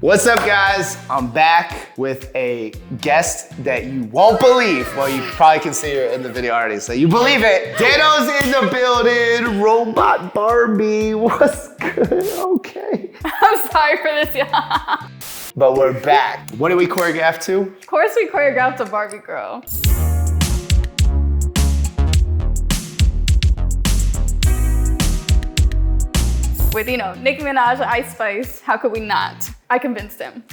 What's up, guys? I'm back with a guest that you won't believe. Well, you probably can see her in the video already, so you believe it. Dytto's in the building. Robot Barbie. What's good? Okay. I'm sorry for this, yeah. But we're back. What did we choreograph to? Of course we choreographed a Barbie girl. With, Nicki Minaj and Ice Spice, how could we not? I convinced him.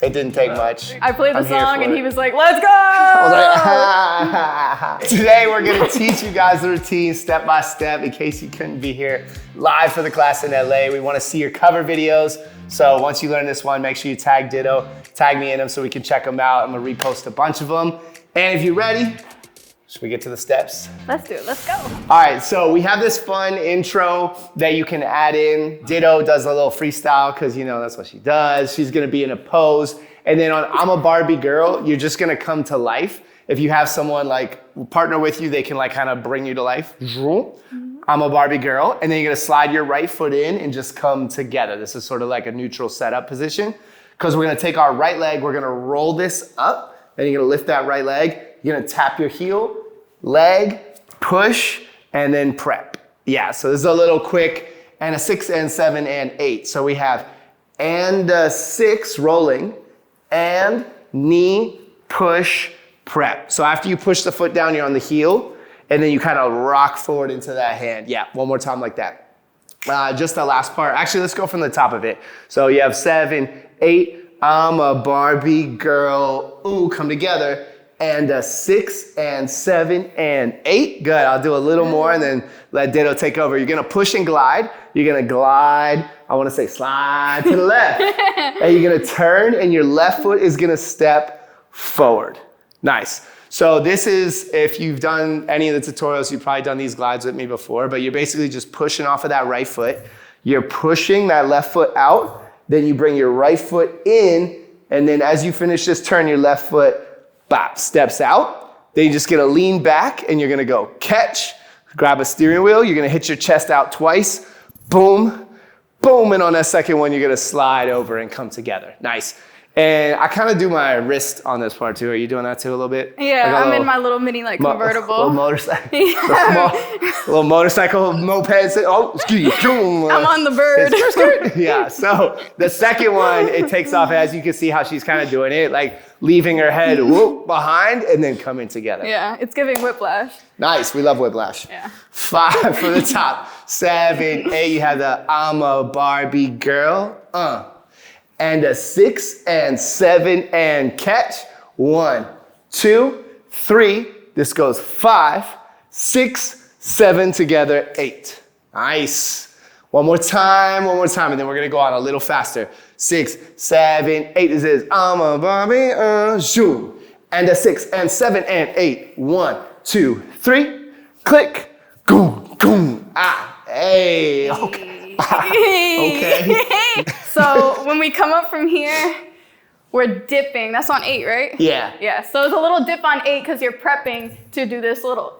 It didn't take much. I played the song and he was like, let's go! I was like, Today we're gonna teach you guys the routine step by step in case you couldn't be here live for the class in LA. We wanna see your cover videos. So once you learn this one, make sure you tag Dytto, tag me in them so we can check them out. I'm gonna repost a bunch of them. And if you're ready, should we get to the steps? Let's do it, let's go. All right, so we have this fun intro that you can add in. Dytto does a little freestyle because that's what she does. She's gonna be in a pose. And then on I'm a Barbie Girl, you're just gonna come to life. If you have someone partner with you, they can kind of bring you to life. I'm a Barbie Girl. And then you're gonna slide your right foot in and just come together. This is sort of like a neutral setup position because we're gonna take our right leg, we're gonna roll this up, and you're gonna lift that right leg. You're gonna tap your heel, leg, push, and then prep. Yeah, so this is a little quick, and a 6 and 7 and 8. So we have and 6 rolling, and knee, push, prep. So after you push the foot down, you're on the heel, and then you kind of rock forward into that hand. Yeah, one more time like that. Just the last part. Actually, let's go from the top of it. So you have 7, 8, I'm a Barbie girl, ooh, come together. And 6 and 7 and 8. Good, I'll do a little more and then let Dytto take over. You're gonna push and glide. You're gonna glide, I wanna say slide to the left. And you're gonna turn and your left foot is gonna step forward. Nice. So this is, if you've done any of the tutorials, you've probably done these glides with me before, but you're basically just pushing off of that right foot. You're pushing that left foot out, then you bring your right foot in, and then as you finish this turn, your left foot bop, steps out. Then you're just gonna lean back and you're gonna go catch, grab a steering wheel. You're gonna hit your chest out twice. Boom, boom. And on that second one, you're gonna slide over and come together. Nice. And I kind of do my wrist on this part too. Are you doing that too a little bit? Yeah, I'm in my little mini convertible. Little motorcycle. Little motorcycle moped. Oh, excuse me. I'm on the bird. Yeah, so the second one, it takes off as you can see how she's kind of doing it, leaving her head behind and then coming together. Yeah, it's giving whiplash. Nice, we love whiplash. Yeah. 5 for the top, 7, 8, you have the I'm a Barbie girl, and a 6 and 7 and catch. 1, 2, 3, this goes 5, 6, 7 together, 8. Nice. One more time, and then we're gonna go on a little faster. 6, 7, 8, this is I'm a Barbie, zoom. And a 6 and 7 and 8. 1, 2, 3, click, goom, goom, hey, okay. Okay. So when we come up from here, we're dipping. That's on 8, right? Yeah. Yeah, so it's a little dip on 8 because you're prepping to do this little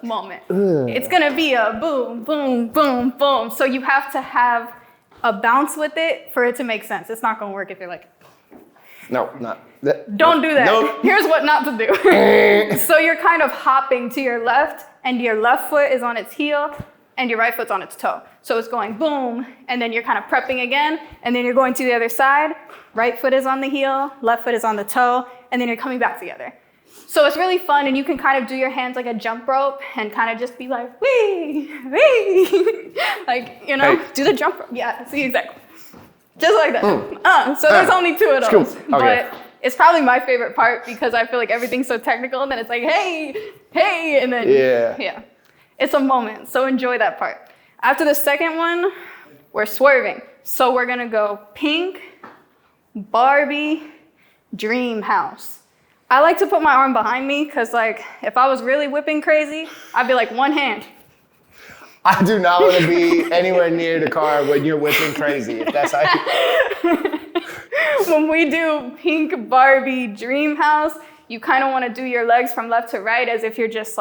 moment. It's gonna be a boom, boom, boom, boom. So you have to have a bounce with it for it to make sense. It's not gonna work if you're No, not. Don't do that. Nope. Here's what not to do. So you're kind of hopping to your left and your left foot is on its heel and your right foot's on its toe. So it's going boom, and then you're kind of prepping again, and then you're going to the other side. Right foot is on the heel, left foot is on the toe, and then you're coming back together. So it's really fun, and you can kind of do your hands like a jump rope and kind of just be like, wee, wee. Do the jump rope. Yeah, see, exactly. Just like that. So there's only 2 of those. Okay. But it's probably my favorite part because I feel like everything's so technical, and then it's like, hey, hey, and then, yeah. It's a moment, so enjoy that part. After the second one, we're swerving. So we're gonna go pink, Barbie, dream house. I like to put my arm behind me because if I was really whipping crazy, I'd be like one hand. I do not want to be anywhere near the car when you're whipping crazy, if that's how you... When we do pink, Barbie, dream house, you kind of want to do your legs from left to right as if you're just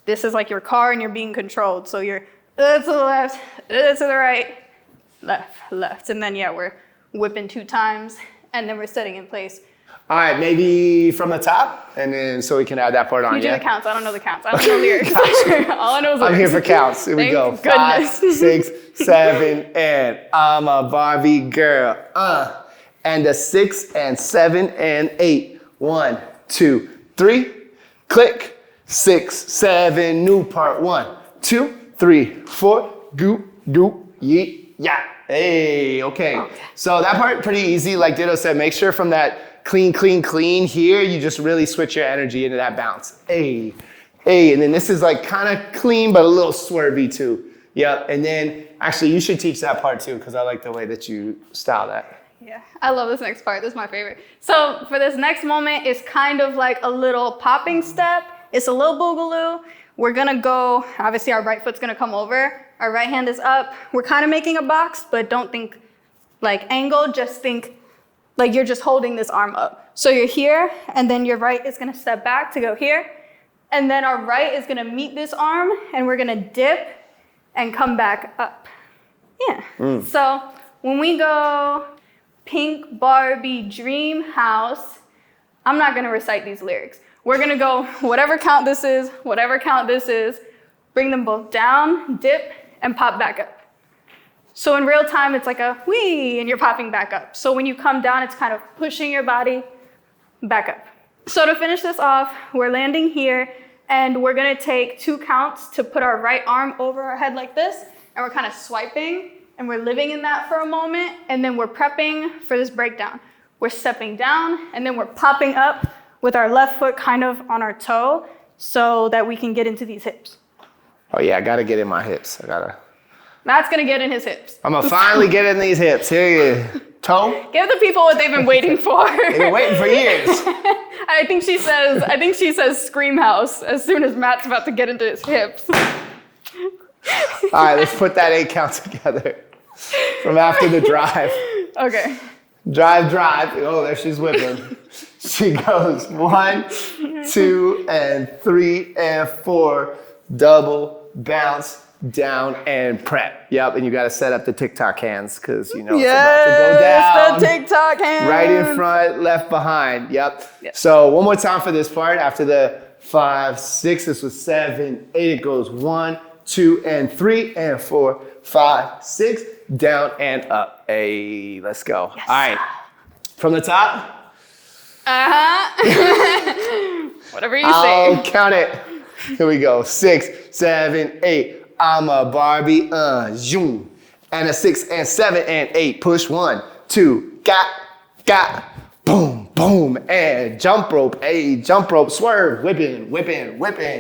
this is your car and you're being controlled. So you're to the left, to the right, left, left. And then, yeah, we're whipping 2 times, and then we're setting in place. All right, maybe from the top, and then so we can add that part on. You do Yeah. the counts. I don't know the counts. I don't know lyrics. All I know is lyrics. I'm here for counts. Here we go. Thank 5, goodness. 6, 7, and I'm a Barbie girl. And a 6 and 7 and 8. 1, 2, 3. Click. 6, 7. New part. 1, 2, 3, 4. Goop, goop, yeet, yeah. Hey, okay. So that part pretty easy. Like Dytto said, make sure from that clean, clean, clean here, you just really switch your energy into that bounce. Hey, hey, and then this is like kind of clean, but a little swervy too. Yep, and then actually you should teach that part too, because I like the way that you style that. Yeah, I love this next part. This is my favorite. So for this next moment, it's kind of like a little popping step. It's a little boogaloo. We're gonna go, obviously our right foot's gonna come over. Our right hand is up. We're kind of making a box, but don't think like angle, just think like you're just holding this arm up. So you're here, and then your right is gonna step back to go here. And then our right is gonna meet this arm, and we're gonna dip and come back up. Yeah. So when we go Pink Barbie Dream House, I'm not gonna recite these lyrics. We're gonna go whatever count this is, bring them both down, dip, and pop back up. So in real time, it's like a whee, and you're popping back up. So when you come down, it's kind of pushing your body back up. So to finish this off, we're landing here, and we're gonna take 2 counts to put our right arm over our head like this, and we're kind of swiping, and we're living in that for a moment, and then we're prepping for this breakdown. We're stepping down, and then we're popping up with our left foot kind of on our toe so that we can get into these hips. Oh yeah, I gotta get in my hips. Matt's gonna get in his hips. I'm gonna finally get in these hips. Here you toe. Give the people what they've been waiting for. They've been waiting for years. I think she says scream house as soon as Matt's about to get into his hips. All right, let's put that 8 count together from after the drive. Okay. Drive, drive. Oh, there she's whipping. She goes 1, 2, and 3, and 4. Double, bounce, down, and prep. Yep, and you gotta set up the TikTok hands because you know it's about to go down. The TikTok hands. Right in front, left behind. Yep. So one more time for this part. After the 5, 6, this was 7, 8. It goes 1, 2, and 3, and 4, 5, 6. Down and up. Hey, let's go. Yes. All right. From the top. Whatever you I'll say. count it. Here we go. 6, 7, 8. I'm a Barbie. Zoom. And a 6 and 7 and 8. Push 1, 2. Got. Boom, boom. And jump rope. Hey, jump rope. Swerve. Whipping.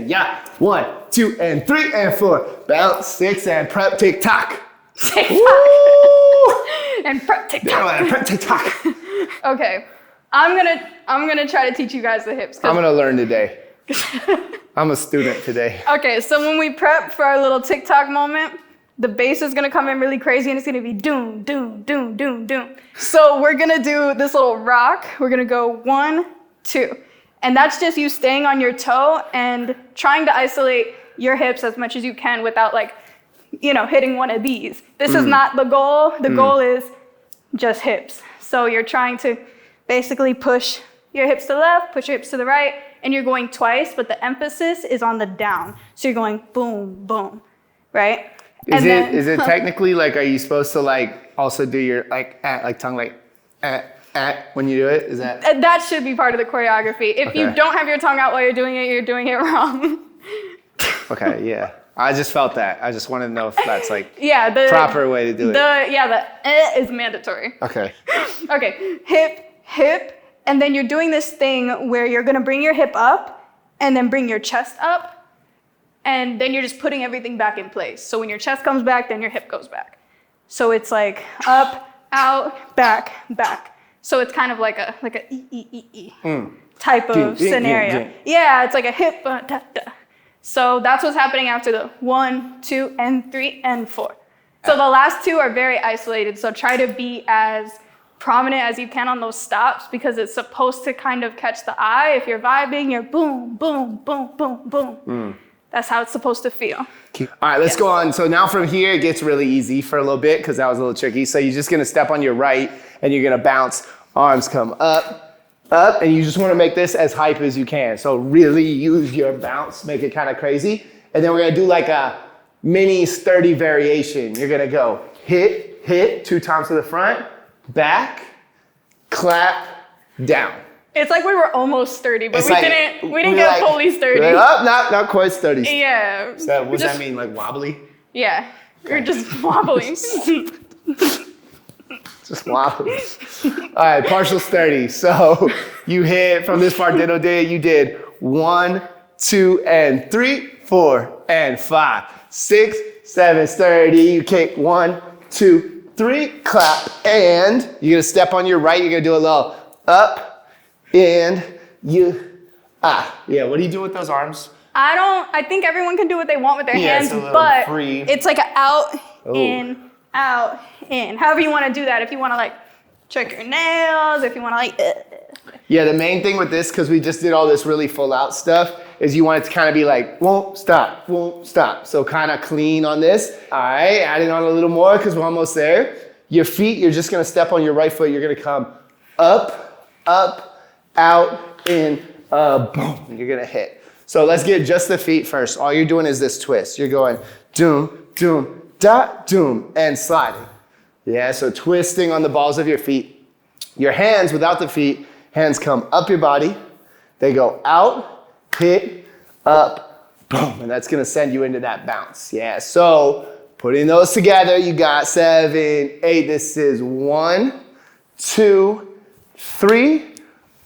Yeah. 1, 2, and 3, and 4. Bounce. 6 and prep. TikTok. And prep TikTok. Prep TikTok. Okay. I'm gonna try to teach you guys the hips. I'm gonna learn today. I'm a student today. Okay, so when we prep for our little TikTok moment, the bass is gonna come in really crazy and it's gonna be doom, doom, doom, doom, doom. So we're gonna do this little rock. We're gonna go 1, 2. And that's just you staying on your toe and trying to isolate your hips as much as you can without hitting one of these. This is not the goal. The goal is just hips. So you're trying to basically push your hips to the left, push your hips to the right, and you're going twice, but the emphasis is on the down. So you're going boom, boom, right? Is it technically are you supposed to also do your tongue when you do it? Is that? That should be part of the choreography. If you don't have your tongue out while you're doing it wrong. Okay, yeah. I just felt that. I just wanted to know if that's the proper way to do it. The is mandatory. Okay. Okay, hip, and then you're doing this thing where you're gonna bring your hip up and then bring your chest up, and then you're just putting everything back in place. So when your chest comes back, then your hip goes back. So it's like up, out, back. So it's kind of like a E type of scenario. Yeah, it's like a hip, da, da. So that's what's happening after the 1, 2, and 3, and 4. So the last 2 are very isolated. So try to be as prominent as you can on those stops because it's supposed to kind of catch the eye. If you're vibing, you're boom, boom, boom, boom, boom. That's how it's supposed to feel. All right, let's go on. So now from here, it gets really easy for a little bit because that was a little tricky. So you're just gonna step on your right and you're gonna bounce. Arms come up, up, and you just wanna make this as hype as you can. So really use your bounce, make it kind of crazy. And then we're gonna do like a mini sturdy variation. You're gonna go hit, hit, 2 times to the front, back, clap, down. It's like we were almost sturdy, but It's we like- didn't we're get like- fully sturdy. we're like, oh, not quite sturdy. Yeah. So what does Just- that mean, like wobbly? Yeah. We're just wobbling. Just wobbly. All right, partial sturdy. So you hit from this part, Dytto did, you did 1, 2, and 3, 4, and 5, 6, 7, sturdy. You kick 1, 2, 3, clap, and you're gonna step on your right. You're gonna do a little up, and yeah. What do you do with those arms? I think everyone can do what they want with their Yeah, hands, it's a little but free. it's like an out, Ooh. in, out, in. However you want to do that. If you want to like check your nails, if you want to like. Yeah, the main thing with this, because we just did all this really full out stuff, is you want it to kind of be like, won't stop, won't stop. So kind of clean on this. All right, adding on a little more because we're almost there. Your feet, you're just gonna step on your right foot. You're gonna come up, up, out, in, boom. You're gonna hit. So let's get just the feet first. All you're doing is this twist. You're going doom, doom, dot, doom, and sliding. Yeah, so twisting on the balls of your feet. Your hands without the feet, hands come up your body. They go out, hit, up, boom. And that's gonna send you into that bounce. Yeah, so putting those together, you got 7, 8. This is 1, 2, 3,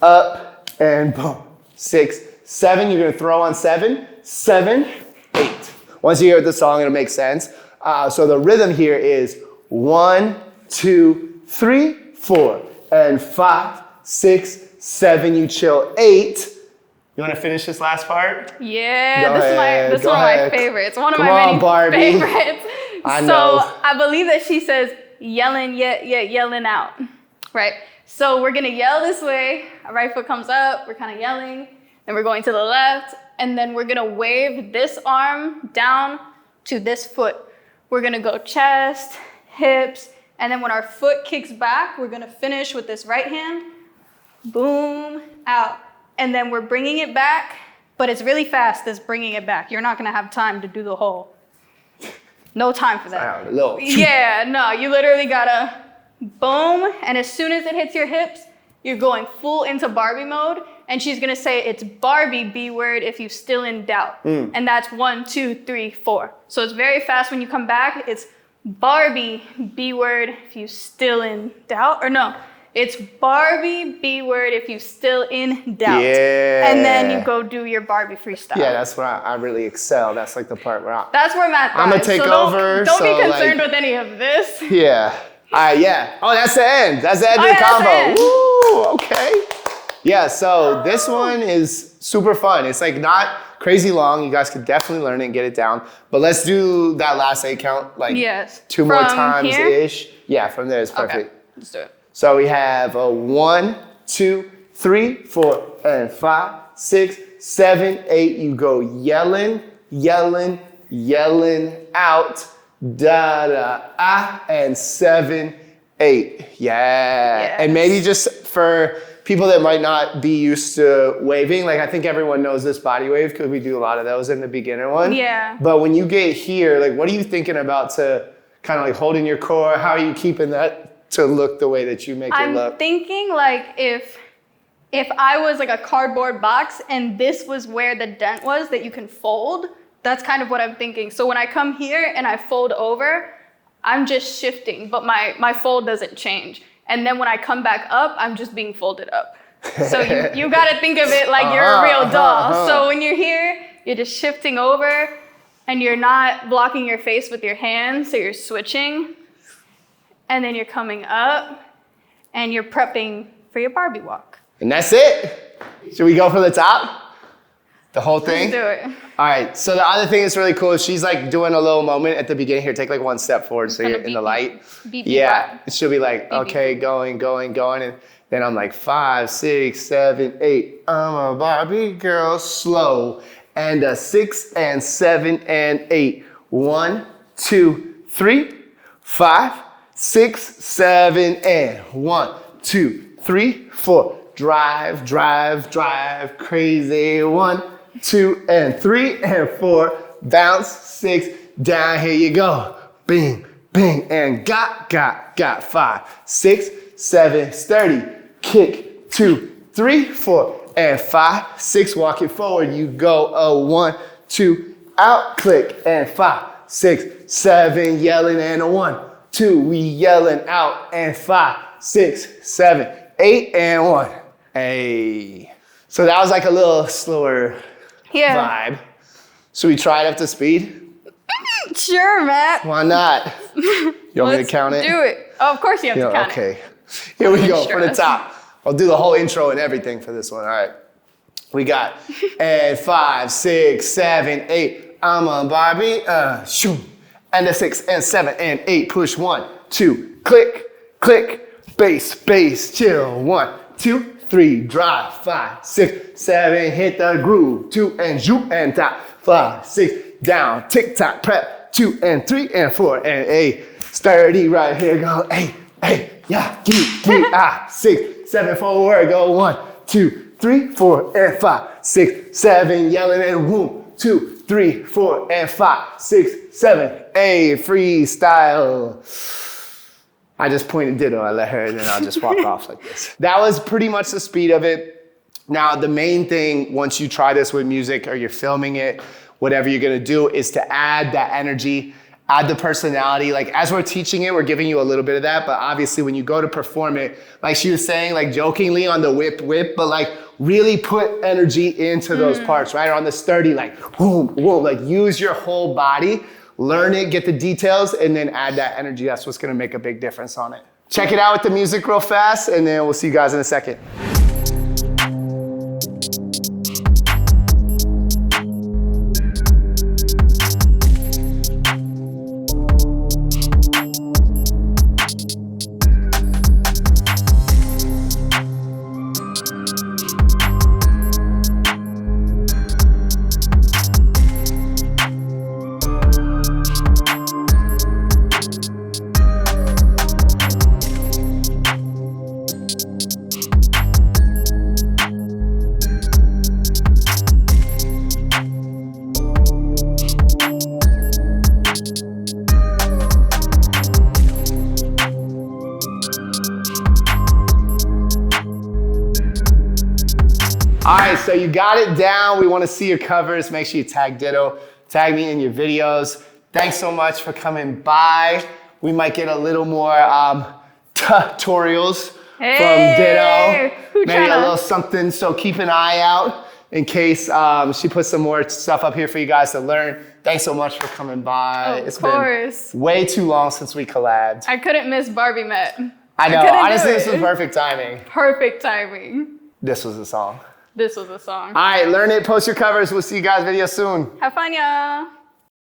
up, and boom. 6, 7, you're gonna throw on 7, 7, 8. Once you hear the song, it'll make sense. So the rhythm here is 1, 2, 3, 4, and 5, 6, 7. You chill 8. You wanna finish this last part? Yeah, Go this ahead, is go one of ahead. my favorites. One of Come my on, many Barbie. favorites. I So know. I believe that she says yelling, yelling out, right? So we're gonna yell this way. Our right foot comes up. We're kind of yelling. Then we're going to the left, and then we're gonna wave this arm down to this foot. We're gonna go chest, hips, and then when our foot kicks back, we're gonna finish with this right hand. Boom, out. And then we're bringing it back, but it's really fast, this bringing it back. You're not gonna have time to do the whole. No time for that. Little. Yeah, no, you literally gotta boom, and as soon as it hits your hips, you're going full into Barbie mode, and she's gonna say it's Barbie B word if you're still in doubt. And that's 1, 2, 3, 4. So it's very fast when you come back. It's Barbie B word if you're still in doubt, or no, it's Barbie B word if you're still in doubt. Yeah. And then you go do your Barbie freestyle. Yeah, that's where I really excel. That's like the part where That's where Matt I'm gonna thrives. take So don't- over, Don't so, be concerned like- with any of this. yeah. All right, yeah. Oh, that's the end. That's the end of the yeah, that's the combo. end. Woo, okay. Yeah, so this one is super fun. It's like not crazy long. You guys could definitely learn it and get it down. But let's do that last 8 count, like Yes. 2 more From times-ish. Yeah, from there is Okay, perfect. let's do it. So we have a 1, 2, 3, 4, and 5, 6, 7, 8. You go yelling, yelling, yelling out, da da ah, and 7, 8. Yeah. Yes. And maybe just for people that might not be used to waving, like I think everyone knows this body wave because we do a lot of those in the beginner one. Yeah. But when you get here, like what are you thinking about to kind of like holding your core? How are you keeping that to look the way that you make it I'm look? thinking like if I was like a cardboard box and this was where the dent was that you can fold, that's kind of what I'm thinking. So when I come here and I fold over, I'm just shifting, but my fold doesn't change. And then when I come back up, I'm just being folded up. So you gotta think of it like you're a real doll. So when you're here, you're just shifting over and you're not blocking your face with your hands, so you're switching. And then you're coming up and you're prepping for your Barbie walk. And that's it. Should we go from the top? The whole thing? Let's do it. All right, so the other thing that's really cool is she's like doing a little moment at the beginning here. Take like 1 step forward so you're in the light. Beep, beep, Yeah, beep. she'll be like, okay, going. And then I'm like 5, 6, 7, 8. I'm a Barbie girl, slow. And a 6 and 7 and 8. 1, 2, 3, 5, 6, 7, and 1, 2, 3, 4. Drive, drive, drive, crazy. 1, 2, and 3, and 4. Bounce, 6, down, here you go. Bing, bing, and got. 5, 6, 7, sturdy. Kick, 2, 3, 4, and 5, 6. Walking forward, you go. 1, 2, out, click, and 5, 6, 7, yelling, and 1, 2. We yelling out, and 5, 6, 7, 8, and 1. Hey. So that was like a little slower vibe. Should we try it up to speed? Sure, Matt. Why not? You want me to count it? Do it. Oh, of course you have to count it. Okay. Here we go from the top. I'll do the whole intro and everything for this one. All right. We got and 5, 6, 7, 8. I'm a Barbie. Shoot. And the 6 and 7 and 8. Push 1, 2. Click, click. Bass, bass. Chill. 1, 2, 3, drive, 5, 6, 7, hit the groove, 2 and zoom and top, 5, 6, down, tick tock, prep, 2 and 3 and 4 and 8, sturdy right here, go 8, 8, yeah, keep, 6, 7, forward, go 1, 2, 3, 4 and 5, 6, 7, yelling and whoom, 2, 3, 4 and 5, 6, 7, 8, freestyle. I just pointed Dytto, I let her, and then I'll just walk off like this. That was pretty much the speed of it. Now, the main thing, once you try this with music or you're filming it, whatever you're gonna do, is to add that energy, add the personality. Like, as we're teaching it, we're giving you a little bit of that, but obviously when you go to perform it, like she was saying, like jokingly on the whip, but like really put energy into those parts, right? Or on the sturdy, like, boom, boom, like use your whole body. Learn it, get the details, and then add that energy. That's what's gonna make a big difference on it. Check it out with the music real fast, and then we'll see you guys in a second. All right, so you got it down. We want to see your covers. Make sure you tag Dytto. Tag me in your videos. Thanks so much for coming by. We might get a little more tutorials from Dytto. Maybe a little something, so keep an eye out in case she puts some more stuff up here for you guys to learn. Thanks so much for coming by. Of course. Been way too long since we collabed. I couldn't miss Barbie Met. I know, honestly, this was perfect timing. Perfect timing. This was the song. This was a song. All right, learn it, post your covers. We'll see you guys video soon. Have fun, y'all.